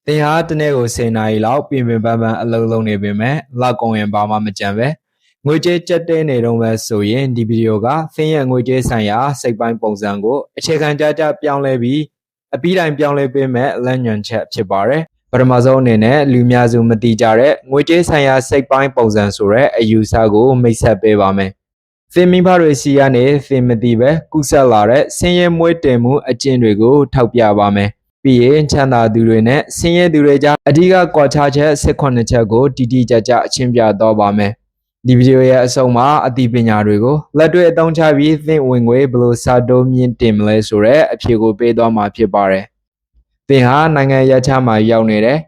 သင်ဟာတနေ့ကို10နာရီလောက်ပြင်ပန်းပန်းအလုပ်လုပ်နေပေမဲ့လောက်ကုန်ရင်ဘာမှမကြံပဲငွေကြေးကျက်တဲနေတော့ပဲဆိုရင်ဒီဗီဒီယိုကသင်ရဲ့ငွေကြေးဆိုင်ရာစိတ်ပိုင်းပုံစံကိုအခြေခံကြပြောင်းလဲပြီးအပြီးတိုင်းပြောင်းလဲပေးမဲ့လမ်းညွှန်ချက်ဖြစ်ပါတယ်ပထမဆုံးအနေနဲ့လူများစုမသိကြတဲ့ငွေကြေးဆိုင်ရာစိတ်ပိုင်းပုံစံဆိုတဲ့အယူဆကိုမိတ်ဆက်ပေးပါမယ်သင်မိဘတွေစီကနေသင်မသိပဲကုဆက်လာတဲ့ဆင်းရဲမွေးတင်မှုအကျင့်တွေကိုထောက်ပြပါမယ်ပြီးရင်ချမ်းသာသူတွေနဲ့ဆင်းရဲသူတွေကြားအဓိကကွာခြားချက်18ချက်ကိုတိတိကျကျအချင်းပြတော့ပါမယ်ဒီဗီဒီယိုရဲ့အဆုံးမှာအသိပညာတွေကိုလက်တွေ့အသုံးချပြီးသင်ဝင်ငွေဘယ်လိုစတိုးမြင့်တင်မလဲဆိုတဲ့အဖြေကိုပေးသွားမှာဖြစ်ပါတယ်သင်ဟာနိုင်ငံရခြားမှာရောက်နေတယ်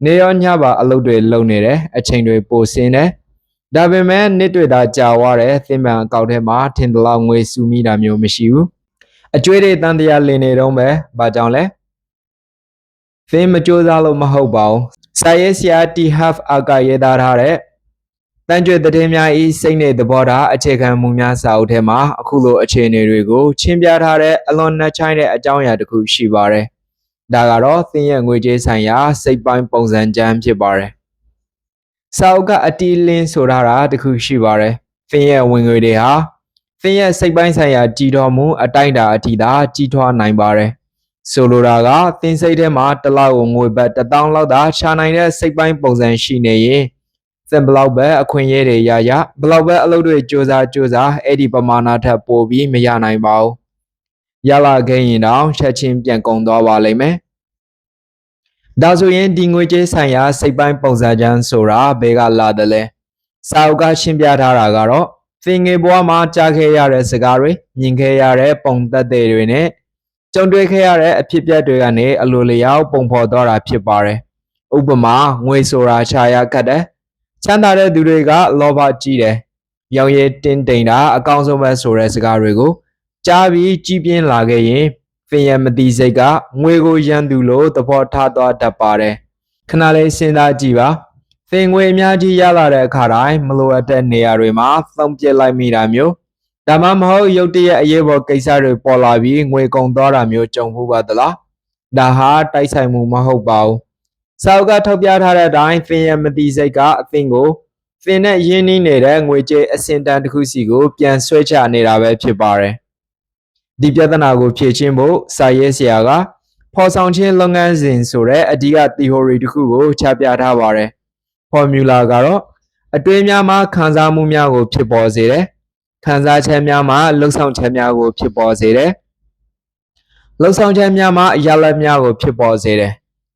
နေရောညပါအလုပ်တွေလုပ်နေတယ်အချိန်တွေပိုဆင်းတယ်ဒါပေမဲ့နှစ်တွေသာကြာသွားတယ်သင်ပန်အကောင့်ထဲမှာထင်သလောက်ငွေစုမိတာမျိုးမရှိဘူးအကျွေးတွေတန်တရားလင်းနေတော့ပဲဘာကြောင့်လဲသင်မကြိုးစားလို့မဟုတ်ပါဘူးစာရေးဆရာ T.F. အာကရေးသားထားတဲ့တန်ကြွေသတင်းများဤစိတ်နေသဘောထားအခြေခံမှုများစာအုပ်ထဲမှာအခုလိုအခြေအနေတွေကိုချင်းပြထားတဲ့အလွန်နှချိုင်းတဲ့အကြောင်းအရာတစ်ခုရှိပါတယ်ဒါကတော့သင်ရဲ့ငွေကြေးဆိုင်ရာစိတ်ပိုင်းပုံစံကျမ်းဖြစ်ပါတယ်စာအုပ်ကအတီးလင်းဆိုထားတာတစ်ခုရှိပါတယ်သင်ရဲ့ဝင်ငွေတွေဟာသင်ရဲ့စိတ်ပိုင်းဆိုင်ရာကြီးထွားမှုအတိုင်းအတာအထိသာကြီးထွားနိုင်ပါတယ်ဆိုလိုတာကသင်စိတ်ထဲမှာတစ်လောက်ကိုငွေဘတ်1000လောက်သာရှာနိုင်တဲ့စိတ်ပိုင်းပုံစံရှိနေရင်သင်ဘလောက်ပဲအခွင့်အရေးတွေရဘလောက်ပဲအလုပ်တွေစူးစမ်းအဲ့ဒီပမာဏထက်ပိုပြီးမရနိုင်ပါဘူးရလာခဲ့ရင်တော့ချက်ချင်းပြန်ကုန်သွားပါလိမ့်မယ်ဒါဆိုရင်ဒီငွေကြေးဆိုင်ရာစိတ်ပိုင်းပုံစံချမ်းဆိုတာဘယ်ကလာတယ်လဲစာအုပ်ကရှင်းပြထားတာကတော့သင်ငယ်ဘဝမှာကြားခဲ့ရတဲ့စကားတွေမြင်ခဲ့ရတဲ့ပုံသက်သေတွေနဲ့ကြုံတွေ့ခဲ့ရတဲ့အဖြစ်အပျက်တွေကနေအလိုလျောက်ပုံဖော်သွားတာဖြစ်ပါတယ်ဥပမာငွေဆိုတာရှာရခတ်တယ်ချမ်းသာတဲ့သူတွေကလောဘကြီးတယ်ရောင်ရည်တင်းတိမ်တာအကောင်းဆုံးပဲဆိုတဲ့စကားတွေကိုကြားပြီးကြီးပြင်းလာခဲ့ရင်သင်ရဲ့မတိစိတ်ကငွေကိုရန်သူလို့သဘောထားသွားတတ်ပါတယ်ခဏလေးစဉ်းစားကြည့်ပါသင်ငွေအများကြီးရလာတဲ့အခါတိုင်းမလိုအပ်တဲ့နေရာတွေမှာသုံးပြလိုက်မိတာမျိုးဒါမှမဟုတ်ရုတ်တရက်အရေးပေါ်ကိစ္စတွေပေါ်လာပြီးငွေကုန်သွားတာမျိုးကြုံဖို့ပါသလားဒါဟာတိုက်ဆိုင်မှုမဟုတ်ပါဘူးစာအုပ်ကထောက်ပြထားတဲ့အတိုင်းသင်ရဲ့မတိစိတ်ကအသင်ကိုသင်နဲ့ရင်းနှီးနေတဲ့ငွေကြေးအဆင့်တန်းတစ်ခုစီကိုပြန်ဆွဲချနေတာပဲဖြစ်ပါတယ်ဒီပြဿနာကိုဖြေရှင်းဖို့စာရေးဆရာကဖော်ဆောင်ခြင်းလုပ်ငန်းစဉ်ဆိုတဲ့အဓိက theory တစ်ခုကိုချပြထားပါတယ် formula ကတော့အတွေးများမှာခံစားမှုများကိုဖြစ်ပေါ်စေတယ်ခံစားချက်များမှာလှုပ်ဆောင်ချက်များကိုဖြစ်ပေါ်စေတယ်လှုပ်ဆောင်ချက်များမှာရလဒ်များကိုဖြစ်ပေါ်စေတယ်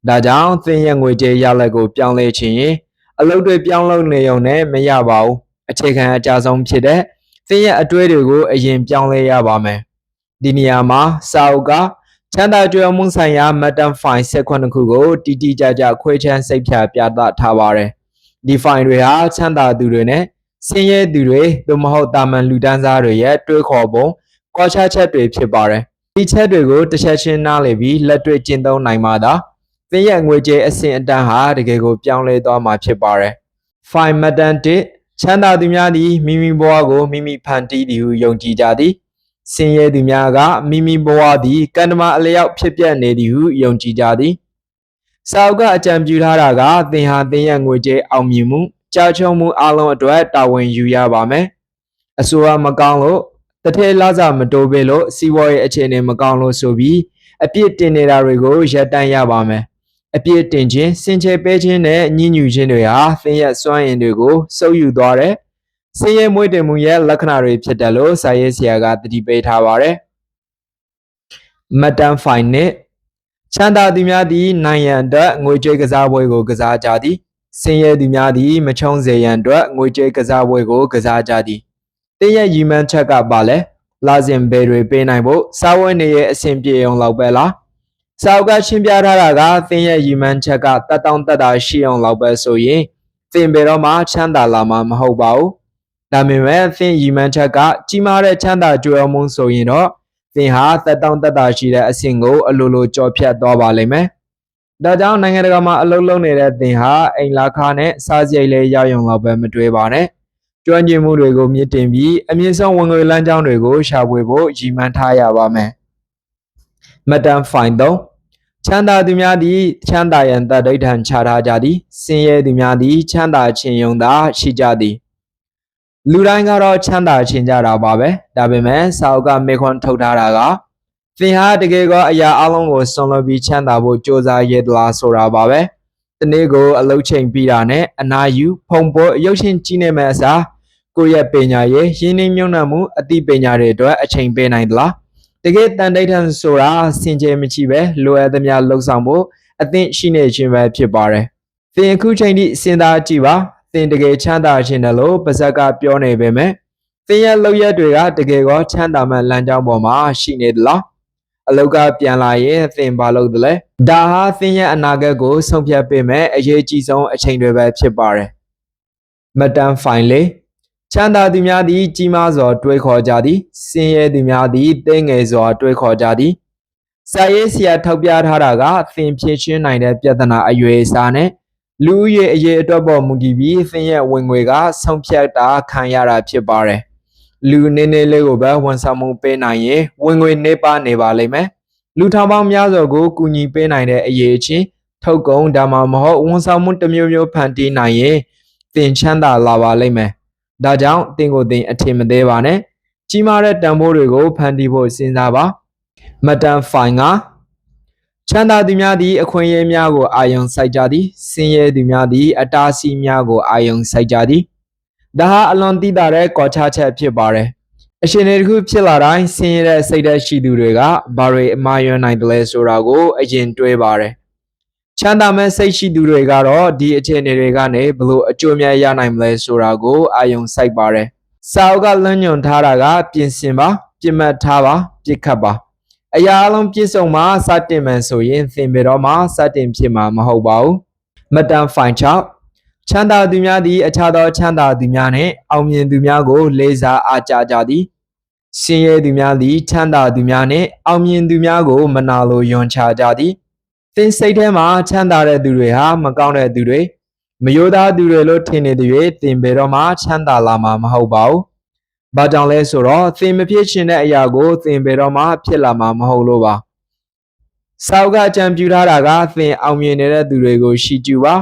ဒါကြောင့်သင်ရဲ့ငွေကြေးရလဒ်ကိုပြောင်းလဲခြင်းရင်အလုပ်တွေပြောင်းလဲနေုံနဲ့မရပါဘူးအခြေခံအကြဆုံးဖြစ်တဲ့သင်ရဲ့အတွေးတွေကိုအရင်ပြောင်းလဲရပါမယ်ဒီနေရာမှာစာအုပ်ကချမ်းသာကြွယ်ဝမှုဆိုင်ရာ Matter File 18ခုကိုတိတိကျကျခွဲခြမ်းစိတ်ဖြာပြသထားပါတယ်ဒီ file တွေဟာချမ်းသာသူတွေနဲ့ဆင်းရဲသူတွေသို့မဟုတ်တာမန်လူတန်းစားတွေရဲ့တွေးခေါ်ပုံကွာခြားချက်တွေဖြစ်ပါတယ်ဒီချက်တွေကိုတစ်ချက်ချင်းနားလည်ပြီးလက်တွေ့ကျင့်သုံးနိုင်မှသာသင်ရဲ့ငွေကြေးအဆင့်အတန်းဟာတကယ်ကိုပြောင်းလဲသွားမှာဖြစ်ပါတယ် file Matter 1ချမ်းသာသူများသည်မိမိဘဝကိုမိမိဖန်တီးသည်ဟုယုံကြည်ကြသည်ဆင်းရဲသူများကမိမိဘဝသည်ကံတမအလျောက်ဖြစ်ပျက်နေသည်ဟုယုံကြည်ကြသည်စာအုပ်ကအကြံပြုထားတာကသင်ဟာသင်ရဲ့ငွေကြေးအောင်မြင်မှုကြာချုံမှုအလုံးအတွက်တာဝန်ယူရပါမယ်အစိုးရမကောင်းလို့တထဲလာစာမတိုးပေးလို့စီးပွားရေးအခြေအနေမကောင်းလို့ဆိုပြီးအပြစ်တင်နေတာတွေကိုရပ်တန့်ရပါမယ်အပြစ်တင်ခြင်းစင်ချေပေးခြင်းနဲ့ညှဉ်းညူခြင်းတွေဟာသင်ရဲ့စွမ်းရည်တွေကိုစုပ်ယူသွားတဲ့ဆင်းရဲမွေးတင်မှုရဲ့လက္ခဏာတွေဖြစ်တယ်လို့စာရေးဆရာကသတိပေးထားပါတယ်မတန်ဖိုင်နဲ့ချမ်းသာသူများသည်နိုင်ရန်အတွက်ငွေကြေးကစားပွဲကိုကစားကြသည်ဆင်းရဲသူများသည်မချုံစေရန်အတွက်ငွေကြေးကစားပွဲကိုကစားကြသည်တင်းရဲ့ရီမန်းချက်ကပါလဲလာစဉ်ဘယ်တွေပေးနိုင်ဖို့စာဝတ်နေရဲ့အဆင်ပြေအောင်လောက်ပဲလားစာအုပ်ကရှင်းပြထားတာကသင်ရဲ့ရီမန်းချက်ကတက်တောင့်တက်တာရှိအောင်လောက်ပဲဆိုရင်သင်ဘယ်တော့မှချမ်းသာလာမှာမဟုတ်ပါဘူးဒါပေမဲ့သင်ရီမန်းချက်ကကြီးမားတဲ့ချမ်းသာကြွယ်ဝမှုဆိုရင်တော့သင်ဟာတက်တောင့်တက်တာရှိတဲ့အဆင့်ကိုအလိုလိုကြော်ဖြတ်သွားပါလိမ့်မယ်ဒါကြောင့်နိုင်ငံတကာမှာအလုပ်လုပ်နေတဲ့သင်ဟာအိမ်လာခါနဲ့စားစရိတ်လေးရရုံလောက်ပဲမတွေးပါနဲ့ကျွမ်းကျင်မှုတွေကိုမြင့်တင်ပြီးအမြင့်ဆုံးဝင်ငွေလမ်းကြောင်းတွေကိုရှာဖွေဖို့ရည်မှန်းထားရပါမယ်မတန်ဖိုင်3ချ ချမ်းသာသူများသည်ချမ်းသာရန်တတ်ဒိဋ္ဌံချထားကြသည်ဆင်းရဲသူများသည်ချမ်းသာခြင်းယုံသာရှိကြသည်လူတိုင်းကတော့ချမ်းသာခြင်းကြတာပါပဲဒါပေမဲ့စာအုပ်ကမေခွန်းထုတ်ထားတာကသင်ဟာတကယ်ကောအရာအလုံးကိုစွန့်လွှတ်ပြီးချမ်းသာဖို့ကြိုးစားရသလားဆိုတာပါပဲတနေ့ကိုအလုပ်ချိန်ပြီးတာနဲ့အနာယူဖုံပေါ်ရုပ်ရှင်ကြည့်နေမဲ့အစားကိုယ့်ရဲ့ပညာရေးရင်းနှီးမြှုပ်နှံမှုအသိပညာတွေအတွက်အချိန်ပေးနိုင်သလားတကယ်တန်ဒိဋ္ဌံဆိုတာစင်ကြယ်မကြည့်ပဲလိုအပ်သမျှလှုပ်ဆောင်ဖို့အသင့်ရှိနေခြင်းပဲဖြစ်ပါတယ်သင်အခုချိန်ထိစဉ်းစားကြည့်ပါသင်တကယ်ချမ်းသာခြင်းတယ်လို့ပါဇက်ကပြောနေပေမဲ့သင်ရဲ့လုပ်ရက်တွေကတကယ်ကောချမ်းသာမဲ့လမ်းကြောင်းပေါ်မှာရှိနေသလားအလောက်ကပြန်လာရင်သင်ဘာလုပ်သလဲဒါဟာသင်ရဲ့အနာဂတ်ကိုဆုံးဖြတ်ပေးမယ်အရေးကြီးဆုံးအချိန်တွေပဲဖြစ်ပါတယ်မတန်ဖိုင်လေးချမ်းသာသူများသည်ကြီးမားစွာတွေးခေါ်ကြသည်ဆင်းရဲသူများသည်သိငယ်စွာတွေးခေါ်ကြသည်စာရေးဆရာထောက်ပြထားတာကသင်ဖြေရှင်းနိုင်တဲ့ပြဿနာအရွယ်အစားနဲ့လူဦးရေအရေးအတွက်ပေါ်မူတည်ပြီးသင်ရဲ့ဝင်ငွေကဆုံးဖြတ်တာခံရတာဖြစ်ပါတယ်လူနေနေလေးကိုပဲဝန်ဆောင်မှုပေးနိုင်ရင်ဝင်ငွေနေပါလိမ့်မယ်လူထောင်ပေါင်းများစွာကိုကူညီပေးနိုင်တဲ့အရေးချင်းထုတ်ကုန်ဒါမှမဟုတ်ဝန်ဆောင်မှုတစ်မျိုးမျိုးဖန်တီးနိုင်ရင်သင်ချမ်းသာလာပါလိမ့်မယ်ဒါကြောင့်သင်ကိုသင်အထင်မသေးပါနဲ့ကြီးမားတဲ့တန်ဖိုးတွေကိုဖန်တီးဖို့စဉ်းစားပါမတန်ဖိုင်ကချမ်းသာသူများသည်အခွင့်အရေးများကိုအာရုံစိုက်ကြသည်ဆင်းရဲသူများသည်အတားအဆီးများကိုအာရုံစိုက်ကြသည်ဒါဟာအလွန်သိသာတဲ့ကွာခြားချက်ဖြစ်ပါတယ်အရှင်တွေတစ်ခုဖြစ်လာတိုင်းဆင်းရဲတဲ့စိတ်ဓာတ်ရှိသူတွေကဘာတွေအမှားယွင်းနိုင်တယ်လဲဆိုတာကိုအရင်တွေးပါတယ်ချမ်းသာမဲ့စိတ်ရှိသူတွေကတော့ဒီအခြေအနေတွေကနေဘလို့အကျိုးများရနိုင်မလဲဆိုတာကိုအာရုံစိုက်ပါတယ်စာအုပ်ကလွှမ်းညွှန်ထားတာကပြင်ဆင်ပါပြစ်မှတ်ထားပါပြစ်ခတ်ပါအရာအလုံးပြည့်စုံမှစတင်မှန်ဆိုရင်သင်ပေတော့မှစတင်ဖြစ်မှာမဟုတ်ပါဘူးမတန်ဖိုင်ချမ်းသာသူများသည်အခြားသောချမ်းသာသူများနှင့်အောင်မြင်သူများကိုလေးစားအားကြကြသည်ဆင်းရဲသူများသည်ချမ်းသာသူများနှင့်အောင်မြင်သူများကိုမနာလိုယွန်ချကြသည်သင်စိတ်ထဲမှာချမ်းသာတဲ့သူတွေဟာမကောင်းတဲ့သူတွေမယိုသားသူတွေလို့ထင်နေတဲ့၍သင်ပေတော့မှချမ်းသာလာမှာမဟုတ်ပါဘူး။ဘာကြောင့်လဲဆိုတော့သင်မဖြစ်ရှင်တဲ့အရာကိုသင်ပေတော့မှဖြစ်လာမှာမဟုတ်လို့ပါ။စာအုပ်ကအကြံပြုထားတာကသင်အောင်မြင်နေတဲ့သူတွေကိုရှီကျူပါ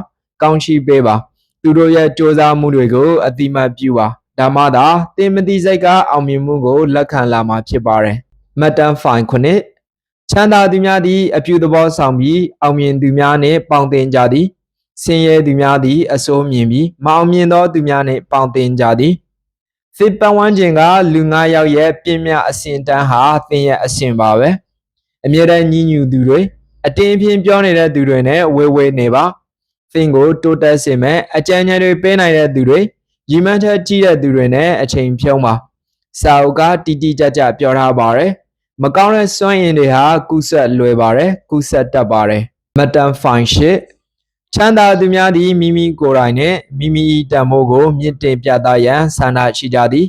ကောင်းချီးပေးပါသူတို့ရဲ့စ조사မှုတွေကိုအတိမတ်ပြုပါဒါမှသာသင်မတိစိတ်ကအောင်မြင်မှုကိုလက်ခံလာမှာဖြစ်ပါတယ်။မတန်ဖိုင်ခုနှစ်ချမ်းသာသူများသည်အပြုသဘောဆောင်ပြီးအောင်မြင်သူများနှင့်ပေါင်းသင်ကြသည်ဆင်းရဲသူများသည်အဆိုးမြင်ပြီးမအောင်မြင်သောသူများနှင့်ပေါင်းသင်ကြသည်သစ်ပတ်ဝန်းကျင်ကလူ9ယောက်ရဲ့ပြင်းမြအစင်တန်းဟာသင်ရဲ့အစင်ပါပဲအမြဲတမ်းညီညူသူတွေအတင်းအဖျင်းပြောနေတဲ့သူတွေနဲ့ဝေးနေပါသင်ကိုတိုးတက်စေမဲ့အကြံဉာဏ်တွေပေးနိုင်တဲ့သူတွေရီမန်းထက်ကြီးတဲ့သူတွေနဲ့အချိန်ဖြုံးပါစာအုပ်ကတီတီကြကြပြောထားပါတယ်မကောင်းတဲ့စွမ်းရည်တွေဟာကူးဆက်လွယ်ပါတယ်ကူးဆက်တတ်ပါတယ်မတန်ဖိုင်ရှိချမ်းသာသူများသည်မိမိကိုယ်တိုင်နဲ့မိမိတန်ဖိုးကိုမြင့်တင်ပြသရန်ဆန္ဒရှိကြသည်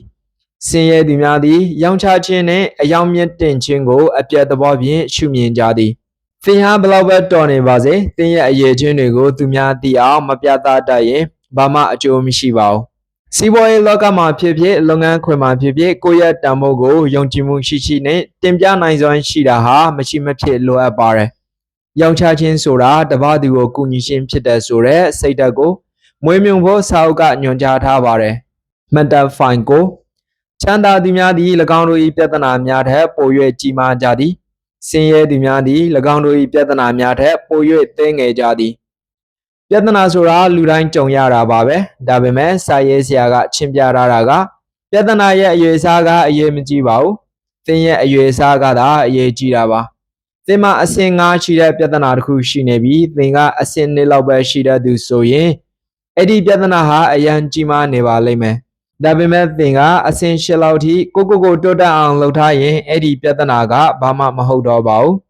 ဆင်းရဲသူများသည်ရောင်းချခြင်းနှင့်အယောင်မြင့်တင်ခြင်းကိုအပြတ်သဘောဖြင့်ရှုမြင်ကြသည်သင်ဟာဘလောက်ပဲတော်နေပါစေသင်ရဲ့အရေးချင်းတွေကိုသူများသိအောင်မပြသတတ်ရင်ဘာမှအကျိုးမရှိပါဘူးစီးပွားရေးလောကမှာဖြစ်ဖြစ်လုပ်ငန်းခွင်မှာဖြစ်ဖြစ်ကိုယ့်ရဲ့တန်ဖိုးကိုယုံကြည်မှုရှိနဲ့တင်ပြနိုင်စွမ်းရှိတာဟာမရှိမဖြစ်လိုအပ်ပါတယ်။ရောင်းချခြင်းဆိုတာတပည့်သူကိုကူညီခြင်းဖြစ်တဲ့ဆိုတဲ့စိတ်ဓာတ်ကိုမွေးမြူဖို့စာအုပ်ကညွှန်ကြားထားပါတယ်။မန်တာဖိုင်ကိုချမ်းသာသူများသည်၎င်းတို့၏ပြဿနာများထက်ပို၍ကြီးမားကြသည်။ဆင်းရဲသူများသည်၎င်းတို့၏ပြဿနာများထက်ပို၍သေးငယ်ကြသည်။ပြဿနာဆိုတာလူတိုင်းကြုံရတာပါပဲဒါပေမဲ့စာရေးဆရာကရှင်းပြထားတာကပြဿနာရဲ့အရွယ်အစားကအရေးမကြီးပါဘူးသင်ရဲ့အရွယ်အစားကသာအရေးကြီးတာပါသင်မှာအဆင့်9ရှိတဲ့ပြဿနာတစ်ခုရှိနေပြီးသင်ကအဆင့်2လောက်ပဲရှိတဲ့သူဆိုရင်အဲ့ဒီပြဿနာဟာအရန်ကြီးမားနေပါလိမ့်မယ်ဒါပေမဲ့သင်ကအဆင့်10လောက်ထိကိုတိုးတက်အောင်လုပ်ထားရင်အဲ့ဒီပြဿနာကဘာမှမဟုတ်တော့ပါဘူး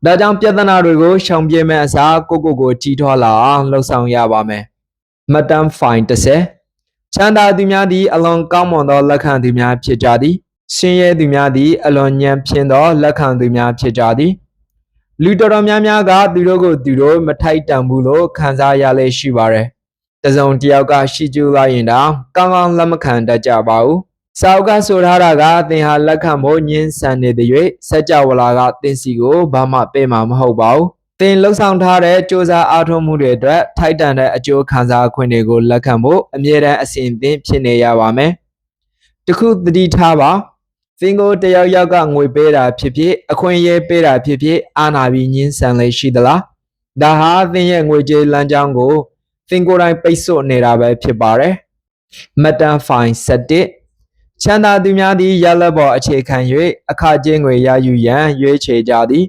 ဒါကြောင့်ပြဿနာတွေကိုရှောင်ပြေးမဲ့အစားကိုကြီးထွားလာအောင်လှုပ်ဆောင်ရပါမယ်။မတန်ဖိုင်30ချမ်းသာသူများသည်အလွန်ကောင်းမွန်သောလက်ခံသူများဖြစ်ကြသည်။ဆင်းရဲသူများသည်အလွန်ညံပြင်းသောလက်ခံသူများဖြစ်ကြသည်။လူတော်များများကသူတို့ကိုသူတို့မထိုက်တန်ဘူးလို့ခံစားရလေရှိပါတယ်။တစုံတစ်ယောက်ကရှိကျူးလိုက်ရင်တောင်ကောင်းကောင်းလက်မခံတတ်ကြပါဘူး စာအုပ်ကဆိုထားတာကသင်ဟာလက်ခံဖို့ညှင်းဆန်နေတဲ့၍စัจ java လာကသင်စီကိုဘာမှပေးမှာမဟုတ်ပါဘူးသင်လှုပ်ဆောင်ထားတဲ့စ조사အားထုတ်မှုတွေအတွက်ထိုက်တန်တဲ့အကျိုးခံစားခွင့်တွေကိုလက်ခံဖို့အမြဲတမ်းအစဉ်အသင့်ဖြစ်နေရပါမယ်တခုသတိထားပါသင်ကိုတယောက်ယောက်ကငွေပေးတာဖြစ်ဖြစ်အခွင့်အရေးပေးတာဖြစ်ဖြစ်အာဏာပြီးညှင်းဆန်လေရှိသလားဒါဟာသင်ရဲ့ငွေကြေးလမ်းကြောင်းကိုသင်ကိုယ်တိုင်ပိတ်ဆို့နေတာပဲဖြစ်ပါတယ်မှတ်တမ်းဖိုင်7ချမ်းသာသူများသည်ရလဒ်ပေါ်အခြေခံ၍အခကြေးငွေရယူရန်ရွေးချယ်ကြသည်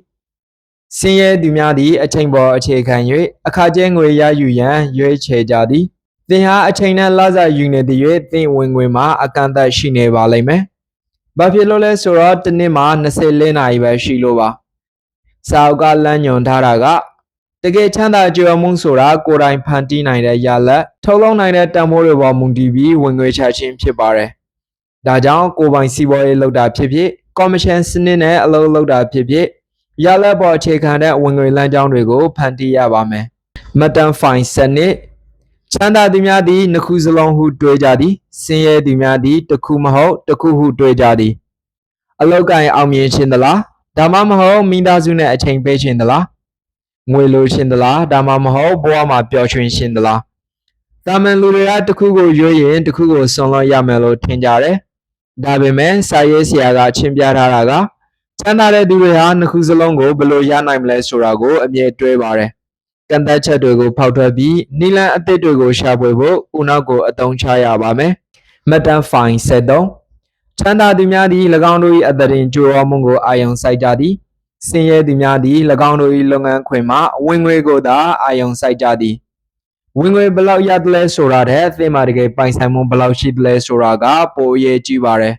ဆင်းရဲသူများသည်အချိန်ပေါ်အခြေခံ၍အခကြေးငွေရယူရန်ရွေးချယ်ကြသည်သင်ဟာအချိန်နဲ့လစာယူနေသည်၍သင်ဝင်ငွေမှာအကန့်အသတ်ရှိနေပါလိမ့်မယ်ဘာဖြစ်လို့လဲဆိုတော့တစ်နှစ်မှာ24နာရီပဲရှိလို့ပါစာအုပ်ကလမ်းညွှန်ထားတာကတကယ်ချမ်းသာကြွယ်ဝမှုဆိုတာကိုယ်တိုင်ဖန်တီးနိုင်တဲ့ရလဒ်ထုတ်လုပ်နိုင်တဲ့တန်ဖိုးတွေပေါ်မူတည်ပြီးဝင်ငွေချခြင်းဖြစ်ပါတယ်ဒါကြောင့်ကိုယ်ပိုင်စီးပွားရေးလုပ်တာဖြစ်ဖြစ်ကော်မရှင်စနစ်နဲ့အလုပ်လုပ်တာဖြစ်ဖြစ်ရလဒ်ပေါ်အခြေခံတဲ့ဝင်ငွေလမ်းကြောင်းတွေကိုဖန်တီးရပါမယ်မှတ်တမ်းဖိုင်စနစ်ချမ်းသာသူများသည်နှစ်ခုစလုံးဟုတွေးကြသည်ဆင်းရဲသူများသည်တစ်ခုမဟုတ်တစ်ခုဟုတွေးကြသည်အလောက်ကိုင်အောင်မြင်ခြင်းသလားဒါမှမဟုတ်မိသားစုနဲ့အချိန်ပေးခြင်းသလားငွေလိုခြင်းသလားဒါမှမဟုတ်ဘဝမှာပျော်ရွှင်ခြင်းသလားတာမန်လူတွေကတစ်ခုကိုရွေးရင်တစ်ခုကိုစွန့်လွတ်ရမယ်လို့ထင်ကြတယ်ဒါပေမဲ့စာရေးဆရာကရှင်းပြထားတာကချမ်းသာတဲ့သူတွေဟာနှစ်ခုစလုံးကိုဘယ်လိုရနိုင်မလဲဆိုတာကိုအမြဲတွေးပါတယ်ကန့်သတ်ချက်တွေကိုဖောက်ထွက်ပြီးနိလန်အသစ်တွေကိုရှာဖွေဖို့ဦးနောက်ကိုအသုံးချရပါမယ်မှတ်တမ်းဖိုင်73ချမ်းသာသူများသည်၎င်းတို့၏အသက်ကြိုးဝမှုကိုအာယုံစိုက်ကြသည်ဆင်းရဲသူများသည်၎င်းတို့၏လုပ်ငန်းခွင်မှဝင်ငွေကိုသာအာယုံစိုက်ကြသည်ဝင်ငွေဘယ်လောက်ရသလဲဆိုတာတဲ့သင်မှာတကယ်ပိုင်ဆိုင်မှုဘယ်လောက်ရှိသလဲဆိုတာကပိုအရေးကြီးပါတယ်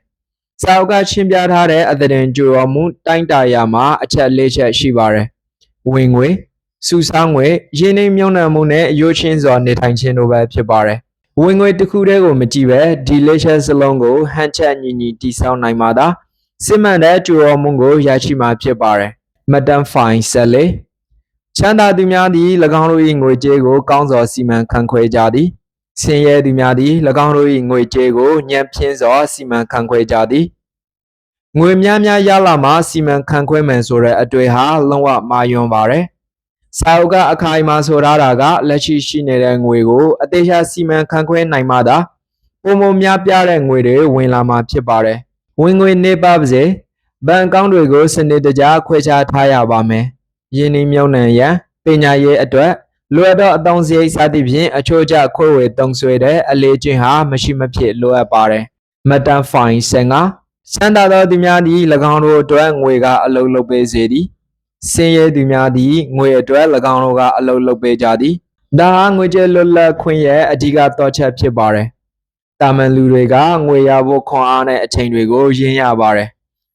စာအုပ်ကရှင်းပြထားတဲ့အသက်ကြိုးဝမှုတိုင်းတာရာမှာအချက်၄ချက်ရှိပါတယ်ဝင်ငွေစုဆောင်းငွေရင်းနှီးမြှုပ်နှံမှုနဲ့ရိုးချင်းစွာနေထိုင်ခြင်းတို့ပဲဖြစ်ပါတယ်ဝင်ငွေတစ်ခုတည်းကိုမကြည့်ပဲဒီလေးချက်စလုံးကိုဟန်ချက်ညီညီတည်ဆောက်နိုင်မှသာစစ်မှန်တဲ့ကြိုးဝမှုကိုရရှိမှာဖြစ်ပါတယ်မှတ်တမ်းဖိုင်ဆက်လေချမ်းသာသူများသည်၎င်းတို့၏ငွေကြေးကိုကောင်းစွာစီမံခန့်ခွဲကြသည်ဆင်းရဲသူများသည်၎င်းတို့၏ငွေကြေးကိုညံ့ဖျင်းစွာစီမံခန့်ခွဲကြသည်ငွေများများရလာမှစီမံခန့်ခွဲမယ်ဆိုတဲ့အတွေ့ဟာလုံးဝမှားယွင်းပါတယ်စာအုပ်ကအခိုင်အမာဆိုထားတာကလက်ရှိရှိနေတဲ့ငွေကိုအသေးချာစီမံခန့်ခွဲနိုင်မှသာပုံမများပြတဲ့ငွေတွေဝင်လာမှာဖြစ်ပါတယ်ဝင်ငွေနေပါပါစေဘဏ်အကောင့်တွေကိုစနစ်တကျခွဲခြားထားရပါမယ်ယင်းနှမြုံနှံရန်ပညာရေးအတွက်လိုအပ်သောအသုံးစရိတ်စသဖြင့်အချို့ကျခွဲဝေသုံးစွဲတဲ့အလေးချင်းဟာမရှိမဖြစ်လိုအပ်ပါတယ်မှတ်တမ်းဖိုင်15စံသာသောသူများသည်၎င်းတို့အတွက်ငွေကအလုပ်လုပ်ပေးစေသည်ဆင်းရဲသူများသည်ငွေအတွက်၎င်းတို့ကအလုပ်လုပ်ပေးကြသည်ဒါဟာငွေကြေးလွတ်လပ်ခွင့်ရဲ့အဓိကသောချက်ဖြစ်ပါတယ်တာမန်လူတွေကငွေရဖို့ခွန်အားနဲ့အချိန်တွေကိုရင်းရပါတယ်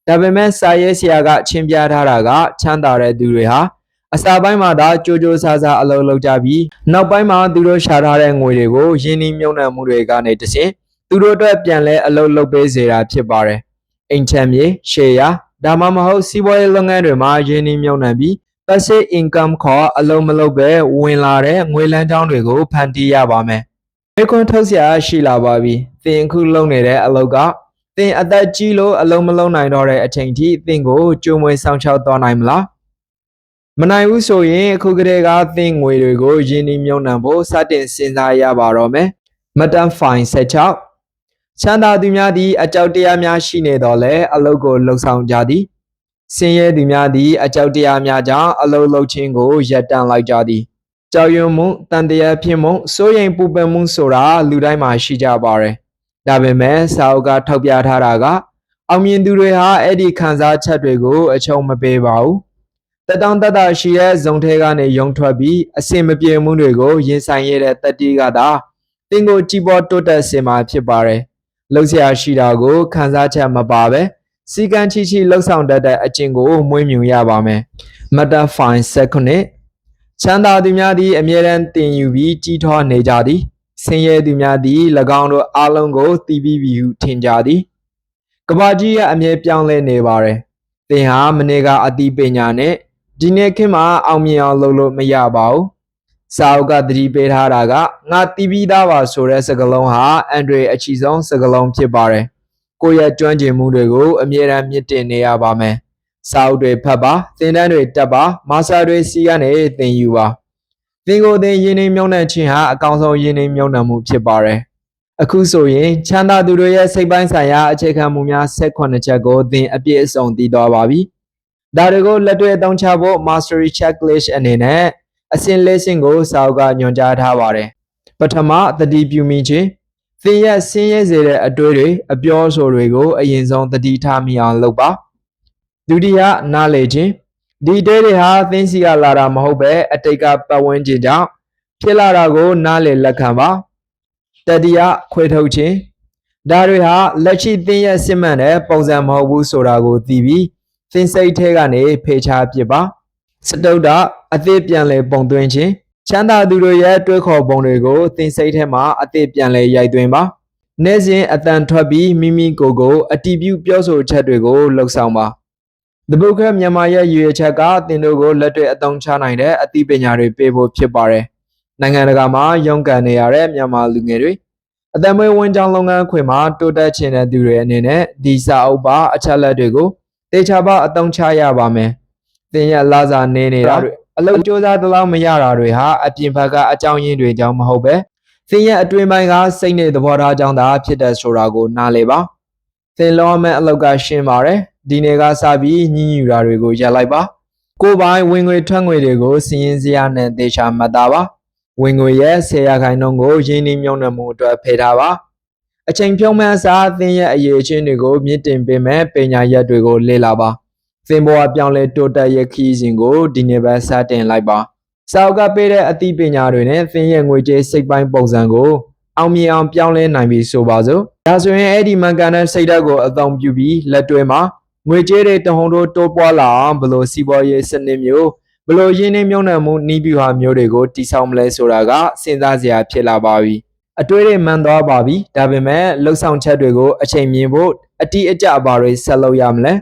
ဒါပေမဲ့စာရေးဆရာကရှင်းပြထားတာကချမ်းသာတဲ့သူတွေဟာအစာပိုင်းမှာသာကြိုးကြိုးစားစားအလုပ်လုပ်ကြပြီးနောက်ပိုင်းမှာသူတို့ရှာထားတဲ့ငွေတွေကိုရင်းနှီးမြှုပ်နှံမှုတွေကနေတဆင့်သူတို့အတွက်ပြန်လဲအလုပ်လုပ်ပေးစေတာဖြစ်ပါတယ်အိမ်ချမ်းမြေရှယ်ယာဒါမှမဟုတ်စီးပွားရေးလုပ်ငန်းတွေမှာရင်းနှီးမြှုပ်နှံပြီး passive income ခေါ်အလုံးမလုံးပဲဝင်လာတဲ့ငွေလမ်းကြောင်းတွေကိုဖန်တီးရပါမယ်။ဒီကွန်ထုတ်စရာရှိလာပါပြီ။သင်အခုလုပ်နေတဲ့အလုပ်ကသင်အသက်ကြီးလို့အလုံးမလုံးနိုင်တော့တဲ့အချိန်ထိသင်ကိုကြိုးမွေးဆောင်ချောက်သွားနိုင်မလား။မနိုင်ဘူးဆိုရင်အခုကတည်းကသင်ငွေတွေကိုရင်းနှီးမြှုပ်နှံဖို့စတင်စဉ်းစားရပါတော့မယ်။မှတ်တမ်းဖိုင်16ချမ်းသာသူများသည်အကြောက်တရားများရှိနေတော့လဲအလုပ်ကိုလှုပ်ဆောင်ကြသည်ဆင်းရဲသူများသည်အကြောက်တရားများကြောင့်အလုပ်လုပ်ခြင်းကိုရပ်တန့်လိုက်ကြသည်ကြောက်ရွံ့မှုတန်တရားဖြစ်မှုစိုးရိမ်ပူပန်မှုဆိုတာလူတိုင်းမှာရှိကြပါတယ်ဒါပေမဲ့စာအုပ်ကထောက်ပြထားတာကအောင်မြင်သူတွေဟာအဲ့ဒီခံစားချက်တွေကိုအချုံမပေးပါဘူးတတောင်တတရှိတဲ့ဇုံထဲကနေယုံထွက်ပြီးအစင်မပြေမှုတွေကိုရင်ဆိုင်ရတဲ့တတိကသာတင်ကိုကြည်ပေါ်တိုးတက်စေမှာဖြစ်ပါတယ်လှုပ်ရှားရှိတာကိုခံစားချက်မပါပဲစီကံချီချီလှုပ်ဆောင်တတ်တဲ့အကျင့်ကိုမွေးမြူရပါမယ်။မတ်တာဖိုင်19ချမ်းသာသူများသည်အမြဲတမ်းတင်ယူပြီးကြီးထွားနေကြသည်ဆင်းရဲသူများသည်၎င်းတို့အားလုံးကိုတီးပြီးပြီဟုထင်ကြသည်ကဘာကြီးကအမြဲပြောင်းလဲနေပါတယ်။သင်ဟာမနေ့ကအတိပညာနဲ့ဒီနေ့ခေတ်မှာအောင်မြင်အောင်လုပ်လို့မရပါဘူး။စာအုပ်ကသတိပေးထားတာကငါတီးပြီးသားပါဆိုတဲ့စကားလုံးဟာအန်ဒရီအချီဆုံးစကားလုံးဖြစ်ပါတယ် ကိုယ့်ရဲ့ကျွမ်းကျင်မှုတွေကိုအမြဲတမ်းမြင့်တင်နေရပါမယ်စာအုပ်တွေဖတ်ပါသင်တန်းတွေတက်ပါမာစတာတွေစီကနေသင်ယူပါသင်ကိုယ်သင်ရင်းနှီးမြှုပ်နှံခြင်းဟာအကောင်းဆုံးရင်းနှီးမြှုပ်နှံမှုဖြစ်ပါတယ်အခုဆိုရင်ချမ်းသာသူတွေရဲ့စိတ်ပိုင်းဆိုင်ရာအခြေခံမှုများ18ချက်ကိုသင်အပြည့်အစုံသိသွားပါပြီဒါတွေကိုလက်တွေ့အသုံးချဖို့ Mastery Checklist အနေနဲ့အဆင့်၄ဆင့်ကိုစာအုပ်ကညွှန်ကြားထားပါတယ်ပထမသတိပြုမိခြင်းသင်ရဲ့ဆင်းရဲစေတဲ့အတွေ့တွေအပြောအဆိုတွေကိုအရင်ဆုံးသတိထားမိအောင်လုပ်ပါဒုတိယနားလည်ခြင်းဒီတဲတွေဟာသင်စီကလာတာမဟုတ်ပဲအတိတ်ကပတ်ဝန်းကျင်ကြောင့်ဖြစ်လာတာကိုနားလည်လက်ခံပါတတိယခွဲထုတ်ခြင်းဒါတွေဟာလက်ရှိသင်ရဲ့စစ်မှန်တဲ့ပုံစံမဟုတ်ဘူးဆိုတာကိုသိပြီးသင်စိတ်ထဲကနေဖေချပစ်ပါစတုတ္တအသည့်ပြန်လည်ပုံသွင်းခြင်းချမ်းသာသူတို့ရဲ့တွေးခေါ်ပုံတွေကိုသင်စိတ်ထဲမှာအသည့်ပြန်လည်ရိုက်သွင်းပါနေ့စဉ်အတန်ထွက်ပြီးမိမိကိုယ်ကိုအတည်ပြုပြောဆိုချက်တွေကိုလှုပ်ဆောင်ပါThe Book မြန်မာရဲ့ရည်ရွယ်ချက်ကသင်တို့ကိုလက်တွေ့အသုံးချနိုင်တဲ့အသိပညာတွေပေးဖို့ဖြစ်ပါတယ်နိုင်ငံတကာမှာရုန်းကန်နေရတဲ့မြန်မာလူငယ်တွေအသက်မွေးဝမ်းကြောင်းလုပ်ငန်းခွင်မှာတိုးတက်ချင်တဲ့သူတွေအနေနဲ့ဒီစာအုပ်ပါအချက်လက်တွေကိုတေချာပါအသုံးချရပါမယ်သင်ရဲ့လာစာနေနေတာတွေအလုပ်ကြိုးစားသလောက်မရတာတွေဟာအပြင်ဘက်ကအကြောင်းရင်းတွေကြောင့်မဟုတ်ပဲသင်ရဲ့အတွင်းပိုင်းကစိတ်နဲ့သဘောထားကြောင့်သာဖြစ်တဲ့ဆိုတာကိုနားလည်ပါသင်လောမဲ့အလောက်ကရှင်းပါတယ်ဒီနေ့ကစပြီးညှဉ်းညူတာတွေကိုရပ်လိုက်ပါကိုယ်ပိုင်ဝင်ငွေထွက်ငွေတွေကိုစီးရင်စရာနဲ့တေချာမှတ်သားပါဝင်ငွေရဲ့10%ကိုရင်းနှီးမြှုပ်နှံမှုအတွက်ဖယ်ထားပါအချိန်ဖြုံးမှန်းစားသင်ရဲ့အရေးအချင်းတွေကိုမြင့်တင်ပေးမဲ့ပညာရပ်တွေကိုလေ့လာပါသင်ဘဝပြောင်းလဲတိုးတက်ရဲ့ခီးစဉ်ကိုဒီနေ့ပဲစတင်လိုက်ပါစာအုပ်ကပေးတဲ့အသိပညာတွေနဲ့သင်ရဲ့ငွေကြေးစိတ်ပိုင်းပုံစံကိုအောင်မြင်အောင်ပြောင်းလဲနိုင်ပြီဆိုပါစို့ဒါဆိုရင်အဲ့ဒီမှန်ကန်တဲ့စိတ်ဓာတ်ကိုအသုံးပြုပြီးလက်တွဲမှာငွေကြေးတွေတဟုန်ထိုးတိုးပွားလာအောင်ဘလို့စီးပွားရေးစနစ်မျိုးဘလို့ရင်းနှီးမြှုပ်နှံမှုနည်းဗျူဟာမျိုးတွေကိုတည်ဆောက်မလဲဆိုတာကစဉ်းစားစရာဖြစ်လာပါပြီအတွေးတွေမှန်သွားပါပြီဒါပေမဲ့လှုပ်ဆောင်ချက်တွေကိုအချိန်မြင်ဖို့အတိအကျအပါတွေဆက်လုပ်ရမလဲ